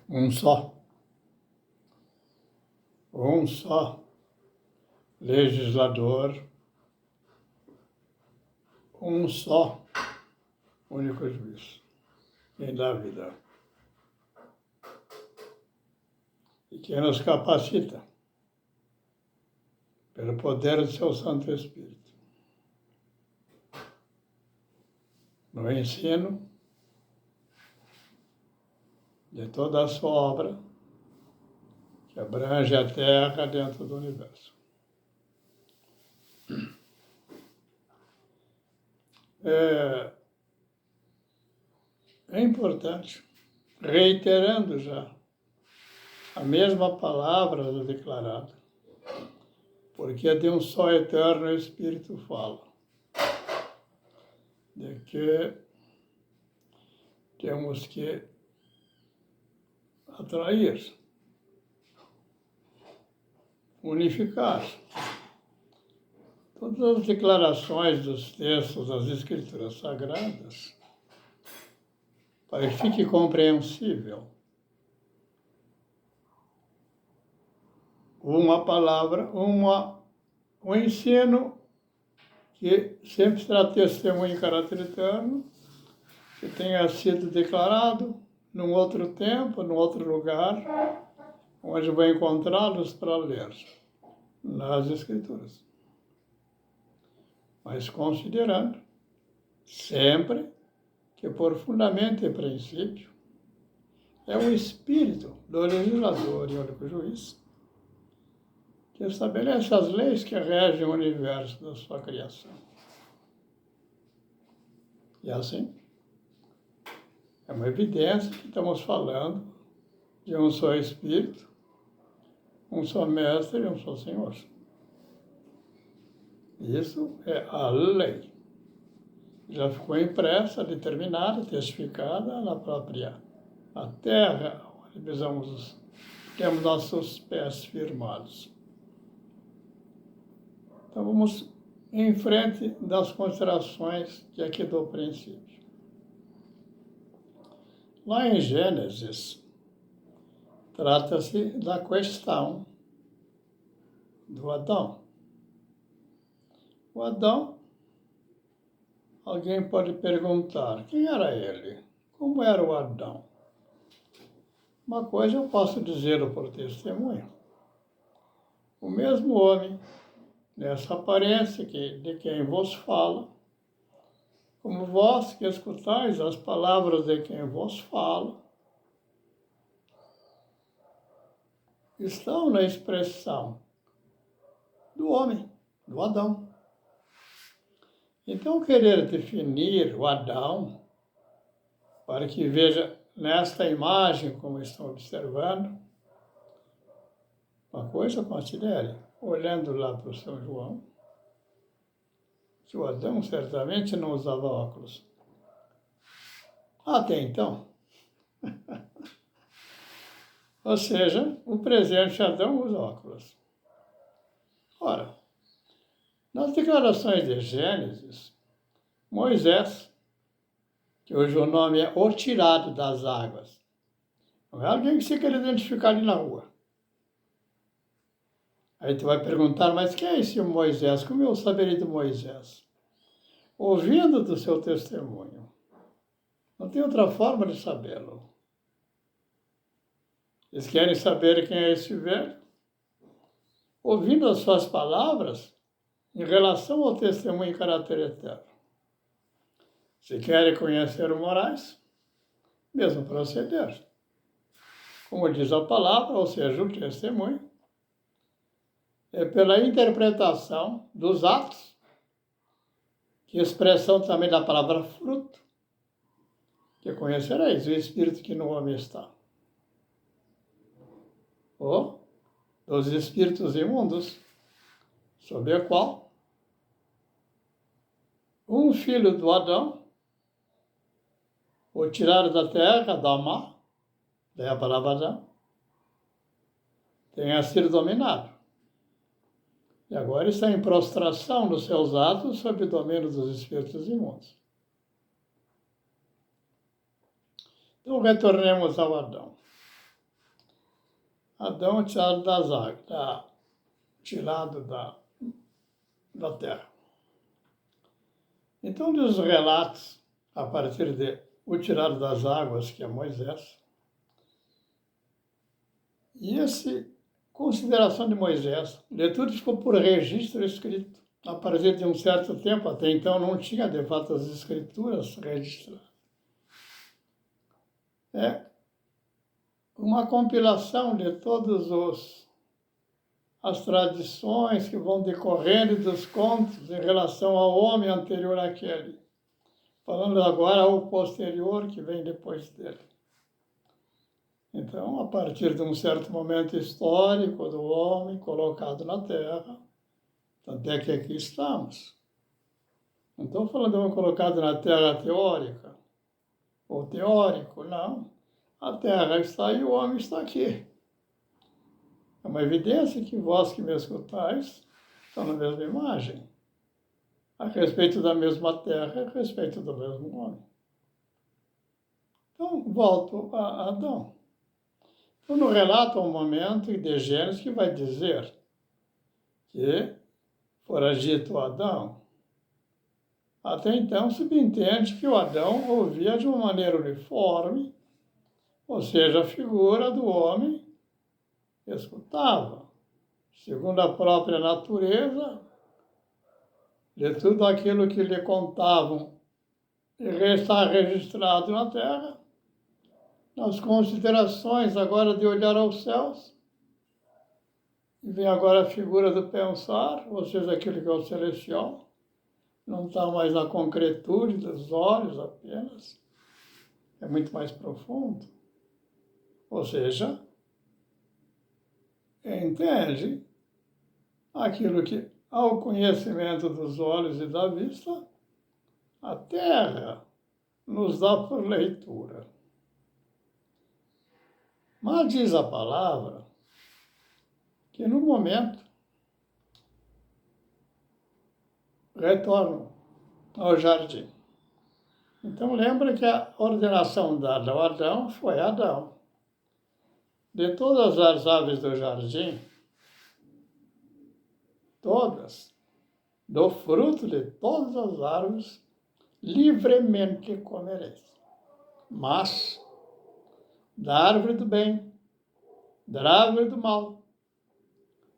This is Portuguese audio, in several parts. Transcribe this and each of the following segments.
Um só legislador, um só único juiz em da vida. E que nos capacita, pelo poder do seu Santo Espírito, no ensino de toda a sua obra, que abrange a Terra dentro do universo. É importante, reiterando já a mesma palavra declarada, porque de um só eterno Espírito fala, de que temos que atrair, unificar todas as declarações dos textos das Escrituras Sagradas, para que fique compreensível uma palavra, um ensino que sempre será testemunho em caráter eterno, que tenha sido declarado num outro tempo, num outro lugar, onde vou encontrá-los para ler nas Escrituras. Mas considerando sempre que por fundamento e princípio é o Espírito do legislador e único juiz que estabelece as leis que regem o universo da sua criação. E assim, é uma evidência que estamos falando de um só Espírito, um só Mestre e um só Senhor. Isso é a lei. Já ficou impressa, determinada, testificada na própria a terra, onde temos nossos pés firmados. Então vamos em frente das considerações que aqui dou princípio. Lá em Gênesis, trata-se da questão do Adão. O Adão, alguém pode perguntar, quem era ele? Como era o Adão? Uma coisa eu posso dizê-lo por testemunho. O mesmo homem, nessa aparência de quem vos fala, como vós que escutais as palavras de quem vos fala, estão na expressão do homem, do Adão. Então, querer definir o Adão, para que veja nesta imagem, como estão observando, uma coisa considere, olhando lá para o São João, que o Adão certamente não usava óculos. Até então. Ou seja, o presente Adão usa óculos. Ora, nas declarações de Gênesis, Moisés, que hoje o nome é o tirado das águas, não é alguém que se quer identificar ali na rua. Aí tu vai perguntar, mas quem é esse Moisés? Como eu saberia de Moisés? Ouvindo do seu testemunho. Não tem outra forma de sabê-lo. Eles querem saber quem é esse velho? Ouvindo as suas palavras em relação ao testemunho em caráter eterno. Se querem conhecer o Moraes, mesmo proceder. Como diz a palavra, ou seja, o testemunho, é pela interpretação dos atos, que é expressão também da palavra fruto, que conhecereis o Espírito que no homem está. Ou dos espíritos imundos, sobre o qual um filho do Adão, o tirado da terra, da mar, daí a palavra Adão, tenha sido dominado. E agora está em prostração dos seus atos sob o domínio dos espíritos imundos. Então, retornemos ao Adão. Adão tirado das águas, tirado da terra. Então, dos relatos, a partir de o tirado das águas, que é Moisés, e essa consideração de Moisés, tudo ficou por registro escrito. A partir de um certo tempo, até então não tinha de fato as escrituras registradas. É uma compilação de todas as tradições que vão decorrendo dos contos em relação ao homem anterior àquele, falando agora ao posterior que vem depois dele. Então, a partir de um certo momento histórico do homem colocado na Terra, tanto é que aqui estamos. Não estou falando de um colocado na Terra teórica, ou teórico, não. A Terra está aí, o homem está aqui. É uma evidência que vós que me escutais estão na mesma imagem, a respeito da mesma terra, a respeito do mesmo homem. Então, volto a Adão. Então, no relato há um momento de Gênesis que vai dizer que fora dito Adão. Até então, subentende que o Adão ouvia de uma maneira uniforme, ou seja, a figura do homem escutava, segundo a própria natureza, de tudo aquilo que lhe contavam e está registrado na terra, nas considerações agora de olhar aos céus, e vem agora a figura do pensar, ou seja, aquilo que é o celestial, não está mais na concretude dos olhos apenas, é muito mais profundo. Ou seja, entende aquilo que, ao conhecimento dos olhos e da vista, a terra nos dá por leitura. Mas diz a palavra que no momento retornam ao jardim. Então lembra que a ordenação dada ao Adão foi Adão. De todas as aves do jardim, todas, do fruto de todas as árvores, livremente comereis. Mas da árvore do bem, da árvore do mal,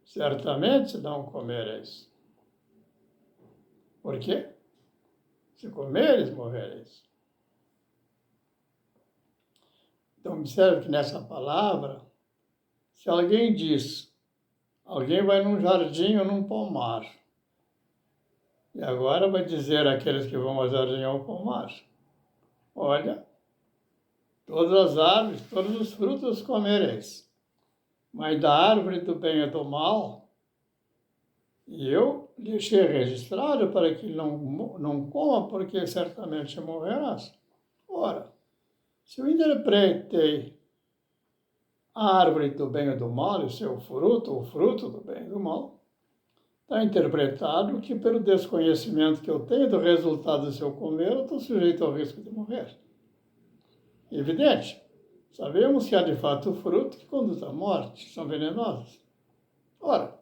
certamente não comereis. Por quê? Se comeres, morrereis. Então, observe que nessa palavra, se alguém diz, alguém vai num jardim ou num pomar, e agora vai dizer àqueles que vão ao jardim ou ao pomar, olha, todas as árvores, todos os frutos comereis, mas da árvore do bem e do mal, eu deixei registrado para que não coma, porque certamente morrerás. Ora, se eu interpretei a árvore do bem e do mal, e seu fruto, o fruto do bem e do mal, está interpretado que pelo desconhecimento que eu tenho do resultado se eu comer, eu estou sujeito ao risco de morrer. Evidente. Sabemos que há de fato fruto que conduz à morte, são venenosos. Ora,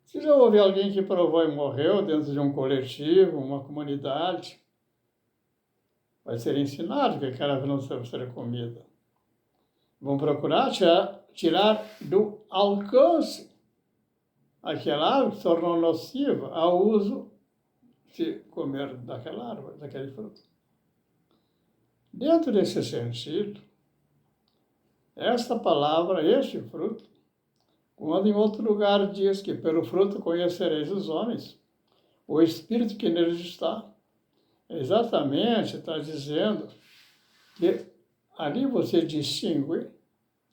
se já houve alguém que provou e morreu dentro de um coletivo, uma comunidade, vai ser ensinado que aquela não deve ser comida. Vão procurar tirar do alcance aquela árvore que se tornou nociva ao uso de comer daquela árvore, daquele fruto. Dentro desse sentido, esta palavra, este fruto, quando em outro lugar diz que pelo fruto conhecereis os homens, o Espírito que neles está, exatamente está dizendo que ali você distingue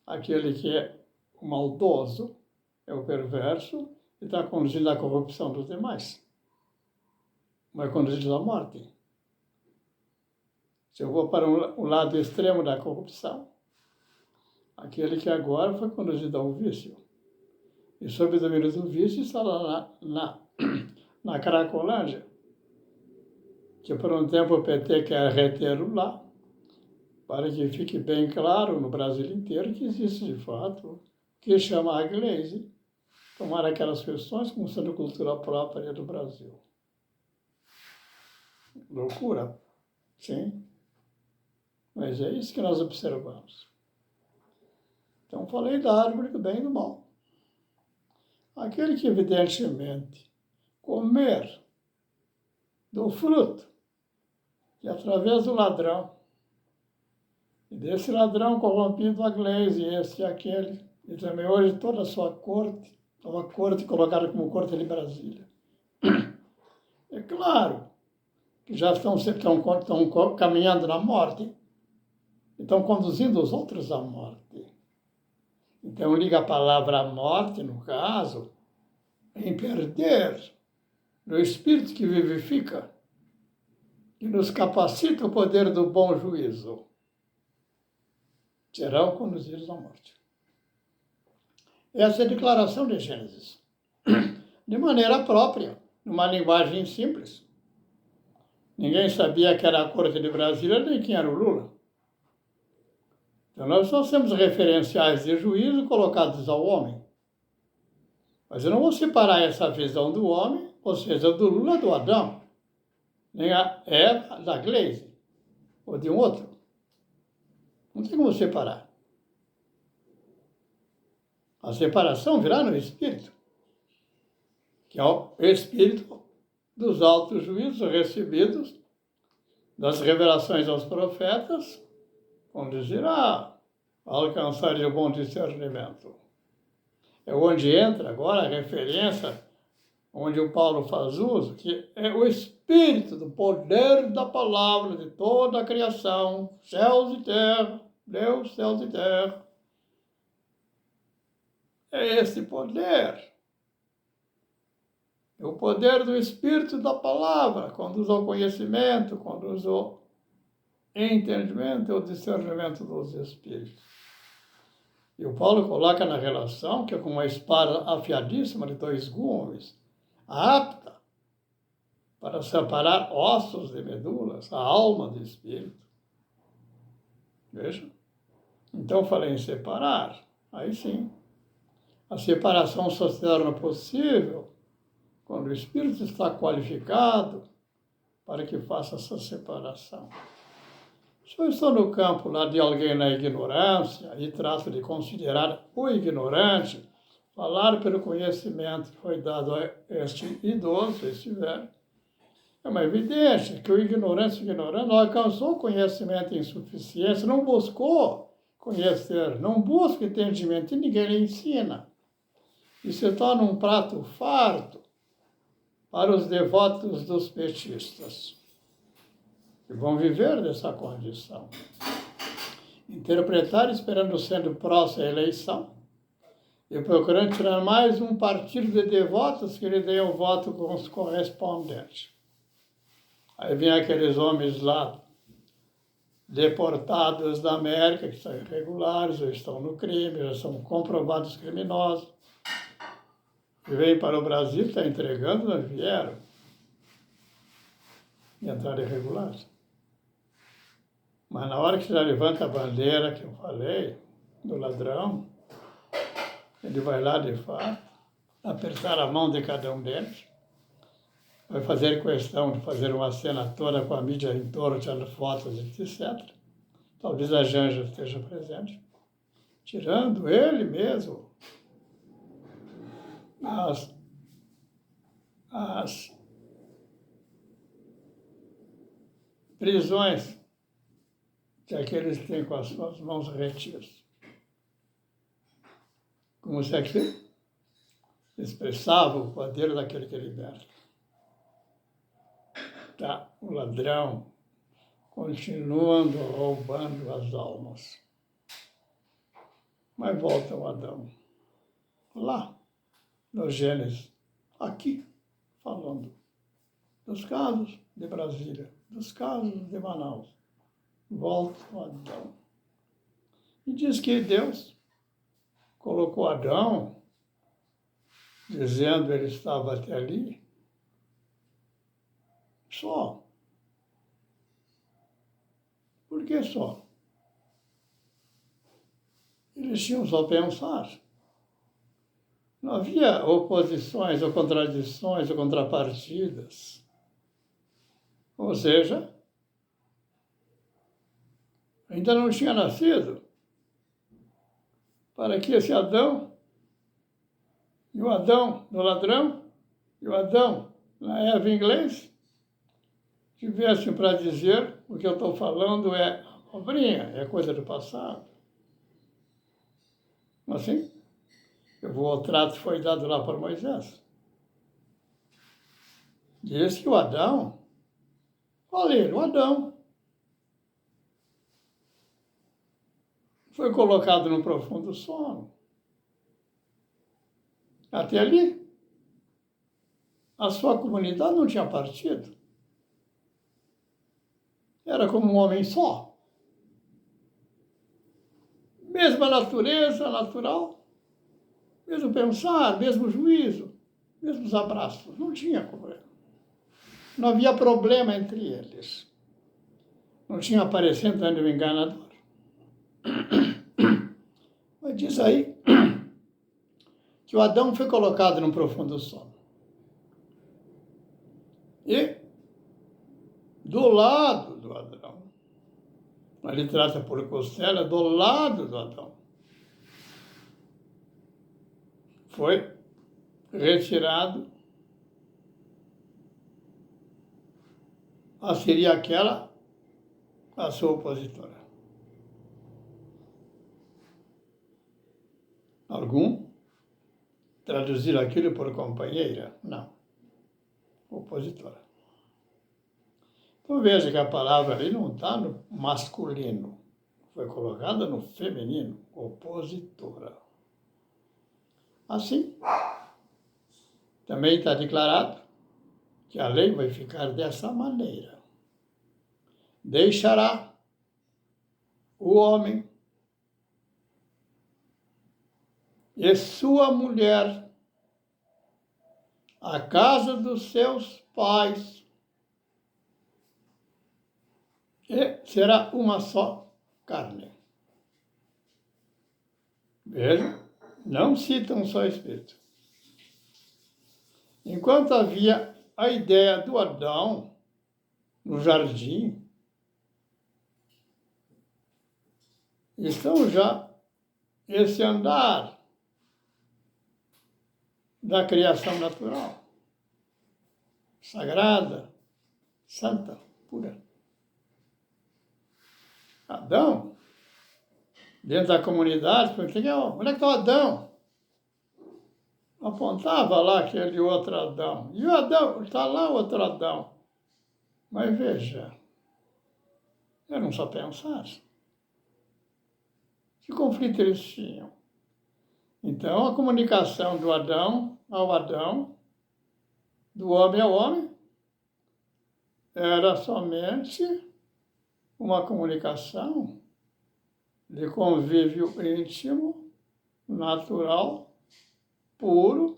aquele que é o maldoso, é o perverso, e está conduzindo à corrupção dos demais. Vai conduzir à morte. Se eu vou para o lado extremo da corrupção, aquele que agora foi conduzido ao vício. E sob o domínio do vício está lá na Cracolândia, que por um tempo o PT quer retê-lo lá, para que fique bem claro no Brasil inteiro que existe, de fato, o que chama a Glaze, tomar aquelas questões como sendo cultura própria do Brasil. Loucura, sim, mas é isso que nós observamos. Então, falei da árvore do bem e do mal. Aquele que, evidentemente, comer do fruto, que através do ladrão, e desse ladrão corrompido a Glaze, esse e aquele, e também hoje toda a sua corte, uma corte colocada como corte de Brasília. É claro que já estão caminhando na morte, e estão conduzindo os outros à morte. Então, liga a palavra morte, no caso, em perder no Espírito que vivifica, que nos capacita o poder do bom juízo, serão conduzidos à morte. Essa é a declaração de Gênesis, de maneira própria, numa linguagem simples. Ninguém sabia que era a corte de Brasília, nem quem era o Lula. Então, nós só temos referenciais de juízo colocados ao homem. Mas eu não vou separar essa visão do homem, ou seja, do Lula do Adão, nem a Eva da Glaze, ou de um outro. Não tem como separar. A separação virá no Espírito, que é o Espírito dos altos juízos recebidos das revelações aos profetas, conduzirá a alcançar o bom discernimento. É onde entra agora a referência, onde o Paulo faz uso, que é o Espírito do poder da palavra de toda a criação, céus e terra, Deus, céus e terra. É esse poder. É o poder do Espírito da palavra, conduz ao conhecimento, conduz ao entendimento e ao discernimento dos Espíritos. E o Paulo coloca na relação que é com uma espada afiadíssima de 2 gumes, apta para separar ossos de medulas, a alma do espírito. Veja? Então falei em separar. Aí sim. A separação só se torna possível quando o espírito está qualificado para que faça essa separação. Se eu estou no campo lá de alguém na ignorância e trato de considerar o ignorante, falar pelo conhecimento que foi dado a este idoso, este velho, é uma evidência que o ignorante não alcançou conhecimento em suficiência, não buscou conhecer, não busca entendimento e ninguém lhe ensina. E se torna um prato farto para os devotos dos petistas, que vão viver dessa condição. Interpretar esperando sendo próxima à eleição e procurando tirar mais um partido de devotos que lhe deem o voto correspondente. Aí vem aqueles homens lá, deportados da América, que são irregulares, ou estão no crime, já são comprovados criminosos, que vêm para o Brasil, estão entregando, não vieram. E entraram irregulares. Mas na hora que você já levanta a bandeira que eu falei, do ladrão, ele vai lá de fato, apertar a mão de cada um deles, vai fazer questão de fazer uma cena toda com a mídia em torno, tirando fotos, etc. Talvez a Janja esteja presente, tirando ele mesmo as prisões que aqueles têm com as suas mãos retidas. Como se aqui expressava o poder daquele que liberta. Tá, o ladrão continuando roubando as almas. Mas volta o Adão. Lá, no Gênesis, aqui, falando dos casos de Brasília, dos casos de Manaus. Volta o Adão. E diz que Deus colocou Adão, dizendo que ele estava até ali, só. Por que só? Eles tinham só pensar. Não havia oposições, ou contradições, ou contrapartidas. Ou seja, ainda não tinha nascido para que esse Adão, e o Adão do ladrão, e o Adão na Eva em inglês, tivessem para dizer o que eu estou falando é obrinha, é coisa do passado. Assim, o trato foi dado lá por Moisés. Diz que o Adão, olha ele, o Adão, foi colocado num profundo sono. Até ali, a sua comunidade não tinha partido. Era como um homem só. Mesma natureza natural, mesmo pensar, mesmo juízo, mesmos abraços. Não tinha problema. Não havia problema entre eles. Não tinha aparecendo nenhum enganador. Mas diz aí que o Adão foi colocado num profundo sono. E do lado do Adão, ali trata por costela, do lado do Adão, foi retirado seria aquela a sua opositora. Algum traduzir aquilo por companheira? Não. Opositora. Então veja que a palavra ali não está no masculino, foi colocada no feminino, opositora. Assim, também está declarado que a lei vai ficar dessa maneira. Deixará o homem e sua mulher a casa dos seus pais e será uma só carne. Veja, não citam só Espírito. Enquanto havia a ideia do Adão no jardim, estão já esse andar da criação natural, sagrada, santa, pura. Adão, dentro da comunidade, onde é que está o Adão? Apontava lá aquele outro Adão. E o Adão, está lá o outro Adão. Mas veja, eu não só pensar. Que conflito eles tinham? Então, a comunicação do Adão ao Adão, do homem ao homem, era somente uma comunicação de convívio íntimo, natural, puro,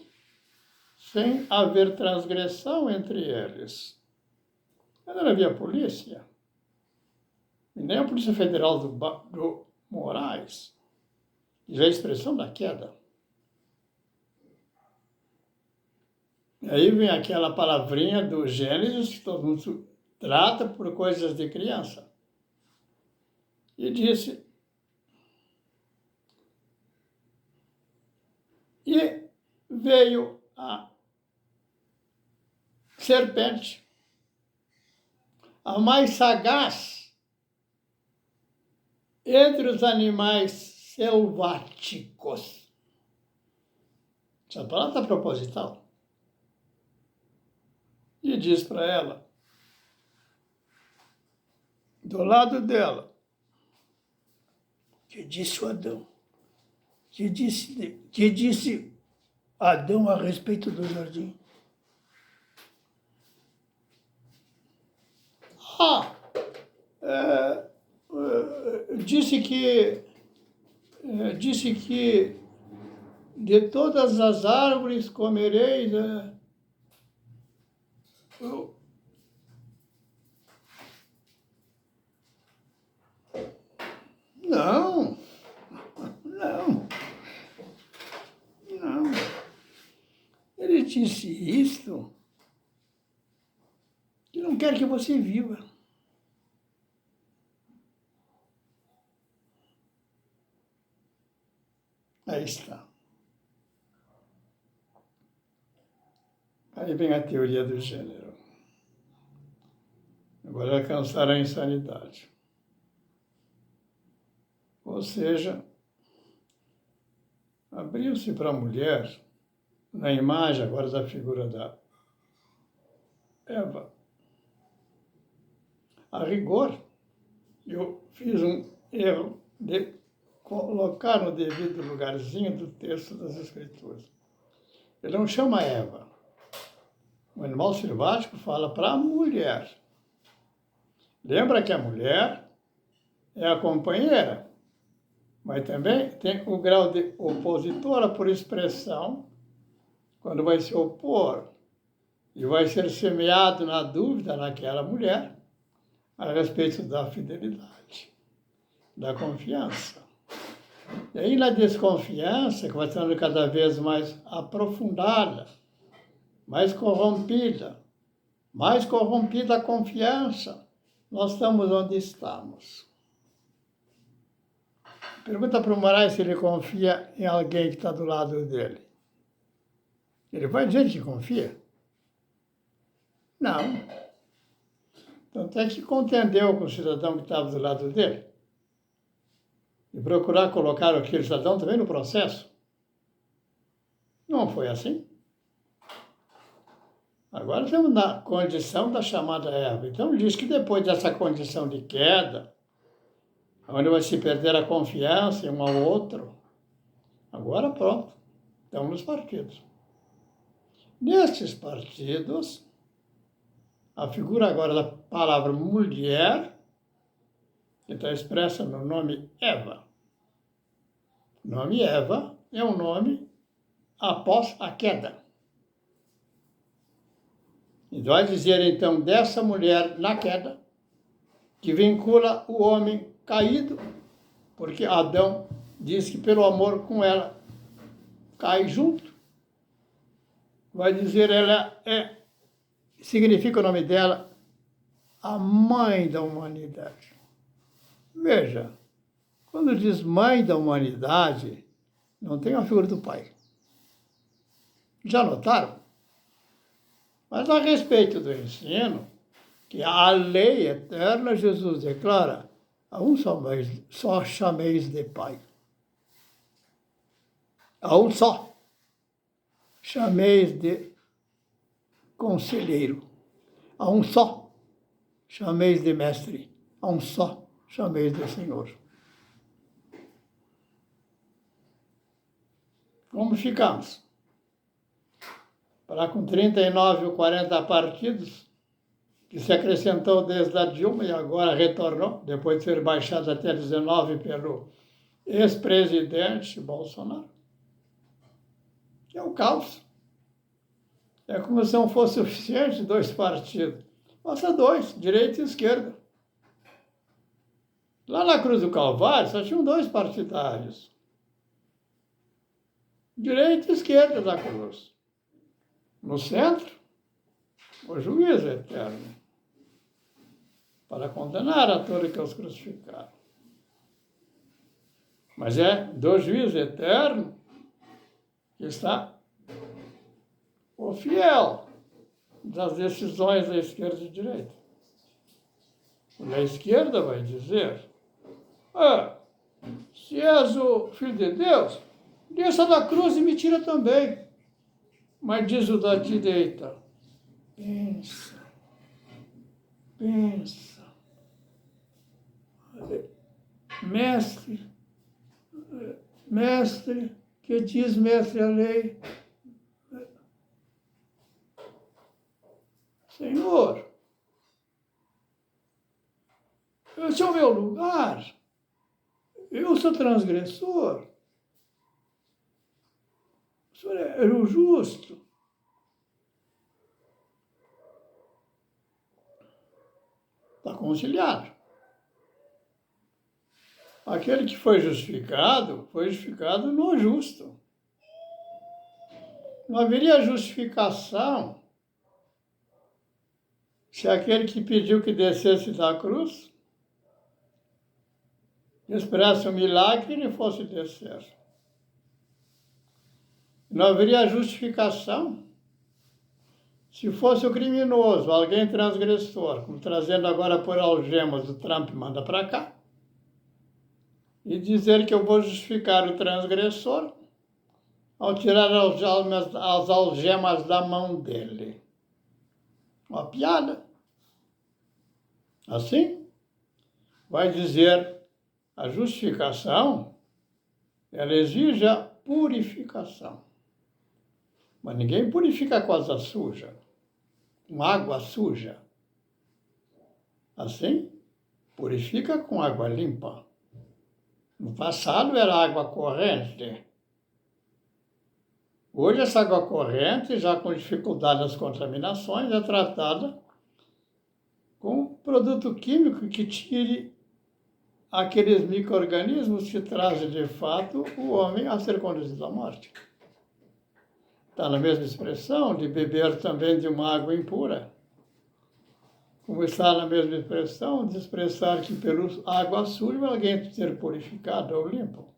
sem haver transgressão entre eles. Não havia polícia, e nem a Polícia Federal do Moraes, já é a expressão da queda. E aí vem aquela palavrinha do Gênesis, que todo mundo trata por coisas de criança. E disse, e veio a serpente, a mais sagaz entre os animais selváticos. Essa palavra está proposital. E diz para ela, do lado dela, que disse o Adão, que disse Adão a respeito do jardim. Disse que de todas as árvores comereis. Não. disse isto, ele não quer que você viva. Aí está. Aí vem a teoria do gênero. Agora alcançar a insanidade. Ou seja, abriu-se para a mulher, na imagem agora da figura da Eva. A rigor, eu fiz um erro de colocar no devido lugarzinho do texto das Escrituras. Ele não chama Eva. O animal selvático fala para a mulher. Lembra que a mulher é a companheira, mas também tem o grau de opositora por expressão, quando vai se opor e vai ser semeado na dúvida naquela mulher a respeito da fidelidade, da confiança. E aí na desconfiança, que vai sendo cada vez mais aprofundada, mais corrompida a confiança, nós estamos onde estamos. Pergunta para o Moraes se ele confia em alguém que está do lado dele. Ele vai dizer que confia? Não. Então tem que contender com o cidadão que estava do lado dele. E procurar colocar aquele cidadão também no processo. Não foi assim. Agora estamos na condição da chamada Eva. Então diz que depois dessa condição de queda, onde vai se perder a confiança em um ao outro, agora pronto, estamos nos partidos. Nestes partidos, a figura agora da palavra mulher, que está expressa no nome Eva. O nome Eva é um nome após a queda. E vai dizer, então, dessa mulher na queda, que vincula o homem caído, porque Adão diz que pelo amor com ela cai junto. Vai dizer, significa o nome dela, a mãe da humanidade. Veja, quando diz mãe da humanidade, não tem a figura do pai. Já notaram? Mas a respeito do ensino, que a lei eterna, Jesus declara, a um só chameis de pai. A um só chameis de conselheiro. A um só chameis de mestre. A um só chameis de Senhor. Como ficamos? Para com 39 ou 40 partidos, que se acrescentou desde a Dilma e agora retornou, depois de ser baixado até 19 pelo ex-presidente Bolsonaro. É um caos. É como se não fosse suficiente 2 partidos. Passa 2, direita e esquerda. Lá na Cruz do Calvário só tinham 2 partidários. Direita e esquerda da cruz. No centro, o juiz eterno, para condenar a todos que os crucificaram. Mas é do juiz eterno que está o fiel das decisões da esquerda e direita. A esquerda vai dizer, se és o Filho de Deus, desça da cruz e me tira também. Mas diz o da direita, pensa, mestre, que diz mestre a lei? Senhor, esse é o meu lugar, eu sou transgressor. O senhor é o justo. Está conciliado. Aquele que foi justificado no justo. Não haveria justificação se aquele que pediu que descesse da cruz expressa um milagre e ele fosse descer. Não haveria justificação se fosse o criminoso, alguém transgressor, como trazendo agora por algemas, o Trump manda para cá, e dizer que eu vou justificar o transgressor ao tirar as algemas da mão dele. Uma piada. Assim, vai dizer a justificação, ela exige a purificação. Mas ninguém purifica coisa suja, com água suja. Assim, purifica com água limpa. No passado era água corrente. Hoje essa água corrente, já com dificuldade das contaminações, é tratada com produto químico que tire aqueles micro-organismos que trazem, de fato, o homem a ser conduzido à morte. Está na mesma expressão de beber também de uma água impura. Como está na mesma expressão de expressar que pela água suja alguém tem que ser purificado ou limpo.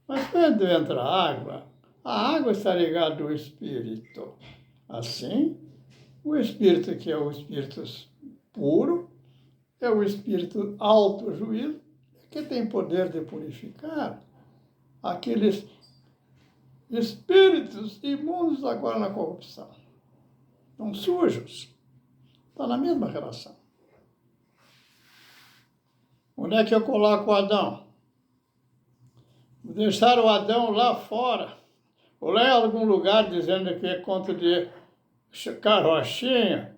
Mas quando entra a água está ligada ao Espírito. Assim, o Espírito, que é o Espírito puro, é o Espírito alto juízo, que tem poder de purificar aqueles espíritos imundos agora na corrupção. Estão sujos. Está na mesma relação. Onde é que eu coloco o Adão? Vou deixar o Adão lá fora, ou lá em algum lugar dizendo que é conta de carrochinha,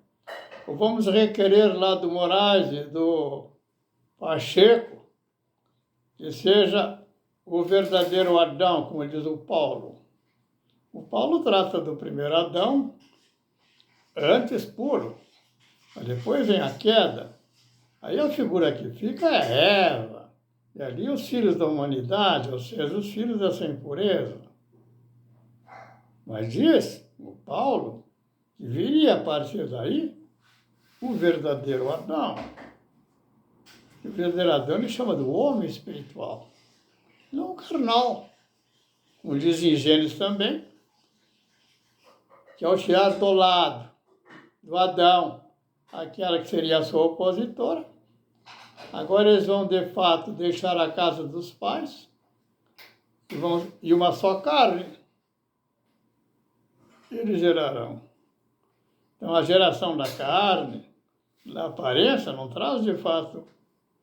ou vamos requerer lá do Moraes e do Pacheco que seja o verdadeiro Adão, como diz o Paulo. O Paulo trata do primeiro Adão, antes puro, mas depois vem a queda. Aí a figura que fica é Eva, e ali os filhos da humanidade, ou seja, os filhos dessa impureza. Mas diz o Paulo que viria a partir daí o verdadeiro Adão. O verdadeiro Adão ele chama do homem espiritual, não carnal. Como diz em Gênesis também, que ao tirar do lado do Adão aquela que seria a sua opositora, agora eles vão de fato deixar a casa dos pais e uma só carne eles gerarão. Então a geração da carne, da aparência, não traz de fato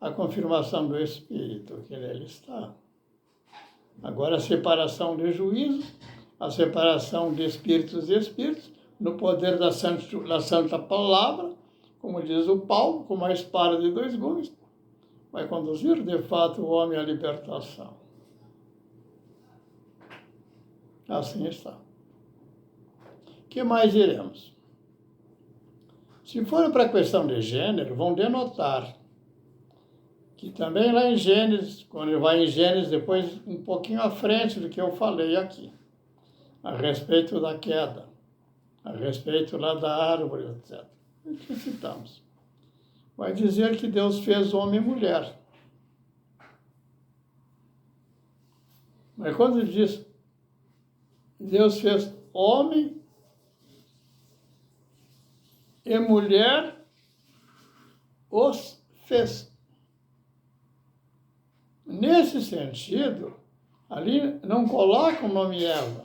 a confirmação do Espírito, que nele está. Agora a separação de juízo, a separação de espíritos e espíritos, no poder da santa palavra, como diz o Paulo, com uma espada de dois gumes, vai conduzir de fato o homem à libertação. Assim está. O que mais iremos? Se for para a questão de gênero, vão denotar que também lá em Gênesis, quando ele vai em Gênesis, depois um pouquinho à frente do que eu falei aqui, a respeito da queda, a respeito lá da árvore, etc. O que citamos? Vai dizer que Deus fez homem e mulher. Mas quando diz Deus fez homem e mulher, os fez. Nesse sentido, ali não coloca o nome Eva,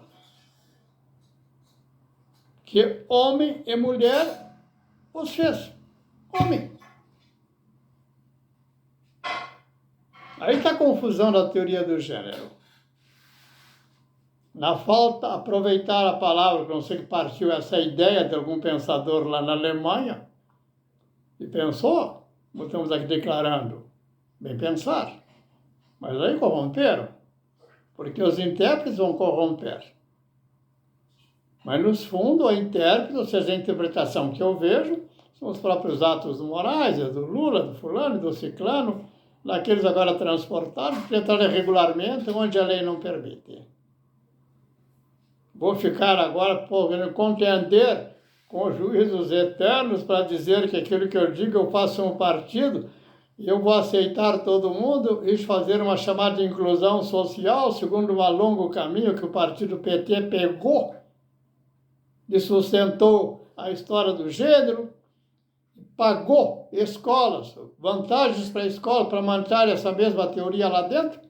que homem e mulher os fez. Homem. Aí está a confusão da teoria do gênero. Na falta, aproveitar a palavra, que não sei que partiu essa ideia de algum pensador lá na Alemanha, e pensou, como estamos aqui declarando, bem pensar. Mas aí corromperam, porque os intérpretes vão corromper. Mas, no fundo, o intérprete, ou seja, a interpretação que eu vejo, são os próprios atos do Moraes, do Lula, do fulano, do ciclano, daqueles agora transportados, que entraram regularmente onde a lei não permite. Vou ficar agora podendo contender com juízos eternos para dizer que aquilo que eu digo eu faço um partido e eu vou aceitar todo mundo e fazer uma chamada inclusão social segundo um longo caminho que o partido PT pegou e sustentou a história do gênero, pagou escolas, vantagens para a escola para manter essa mesma teoria lá dentro.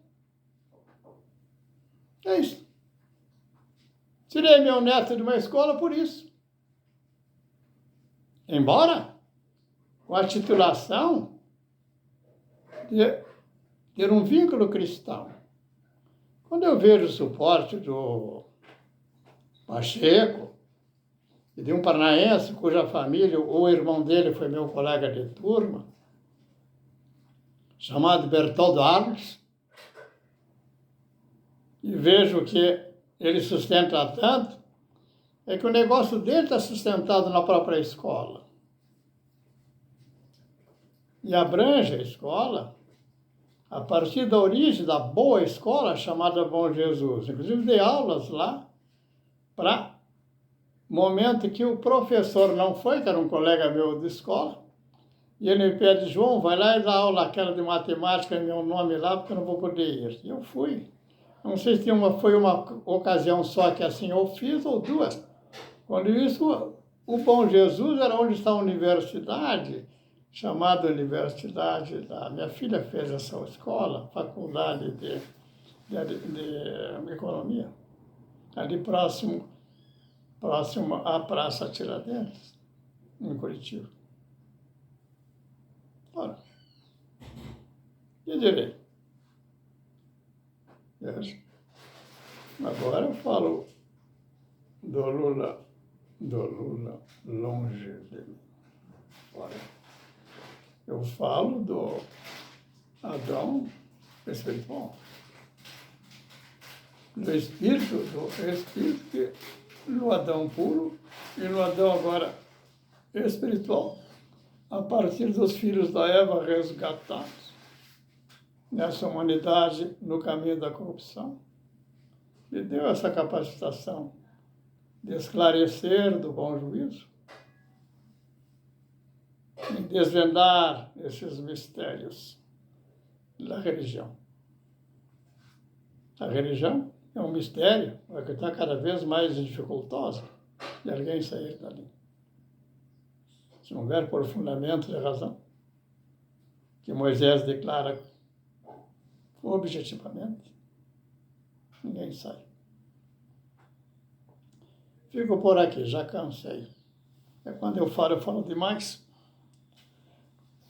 É isso. Tirei meu neto de uma escola por isso. Embora, com a titulação, ter um vínculo cristão. Quando eu vejo o suporte do Pacheco e de um paranaense cuja família, ou o irmão dele foi meu colega de turma, chamado Bertoldo Arles, e vejo que ele sustenta tanto, é que o negócio dele está sustentado na própria escola. E abrange a escola a partir da origem da boa escola chamada Bom Jesus. Inclusive, dei aulas lá para momento que o professor não foi, que era um colega meu de escola, e ele me pede, João, vai lá e dá aula aquela de matemática em meu nome lá, porque eu não vou poder ir. E eu fui. Não sei se foi uma ocasião só que assim eu fiz, ou duas. Quando isso, o Bom Jesus era onde está a universidade, chamada Universidade da... Minha filha fez essa escola, faculdade de Economia, ali próximo à Praça Tiradentes, em Curitiba. Ora, que direi? Agora eu falo do Lula longe de mim. Ora, eu falo do Adão espiritual, do espírito no Adão puro e no Adão agora espiritual, a partir dos filhos da Eva resgatados nessa humanidade no caminho da corrupção. Me deu essa capacitação de esclarecer do bom juízo e desvendar esses mistérios da religião. A religião é um mistério, é que está cada vez mais dificultosa de alguém sair dali. Se não houver aprofundamento de razão, que Moisés declara objetivamente, ninguém sai. Fico por aqui, já cansei. É quando eu falo demais.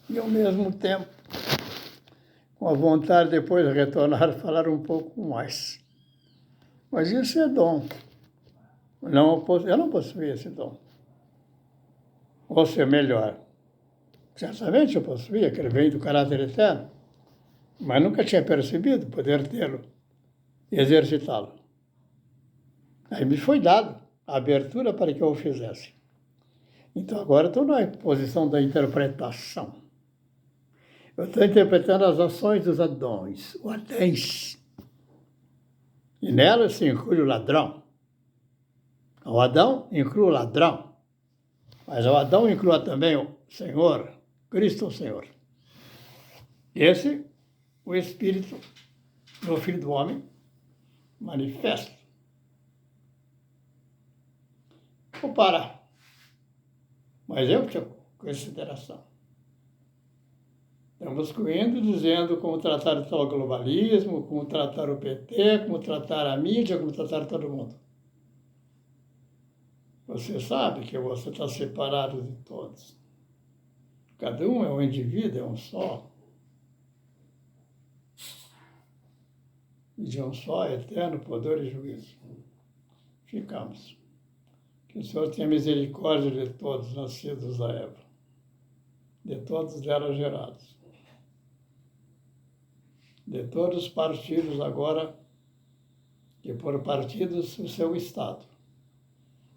E ao mesmo tempo, com a vontade depois de retornar a falar um pouco mais. Mas isso é dom. Eu não possuía esse dom. Ou seja, melhor. Certamente eu possuía, que ele vem do caráter eterno, mas nunca tinha percebido poder tê-lo e exercitá-lo. Aí me foi dado a abertura para que eu o fizesse. Então agora estou na posição da interpretação. Eu estou interpretando as ações dos Adões, o Adães. E nelas se inclui o ladrão. O Adão inclui o ladrão. Mas o Adão inclui também o Senhor, Cristo o Senhor. Esse, o Espírito do Filho do Homem, manifesta. Vou parar. Mas eu tenho consideração. Estamos indo dizendo como tratar o tal globalismo, como tratar o PT, como tratar a mídia, como tratar todo mundo. Você sabe que você está separado de todos. Cada um é um indivíduo, é um só. E de um só eterno poder e juízo. Ficamos. Que o Senhor tenha misericórdia de todos nascidos da Eva, de todos dela gerados, de todos os partidos agora, que por partidos o seu Estado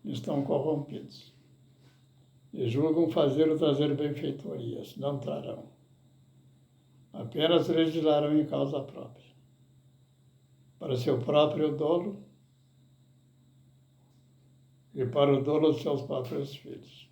estão corrompidos e julgam fazer ou trazer benfeitorias, não trarão. Apenas legislarão em causa própria, para seu próprio dolo e para o dolo dos seus próprios filhos.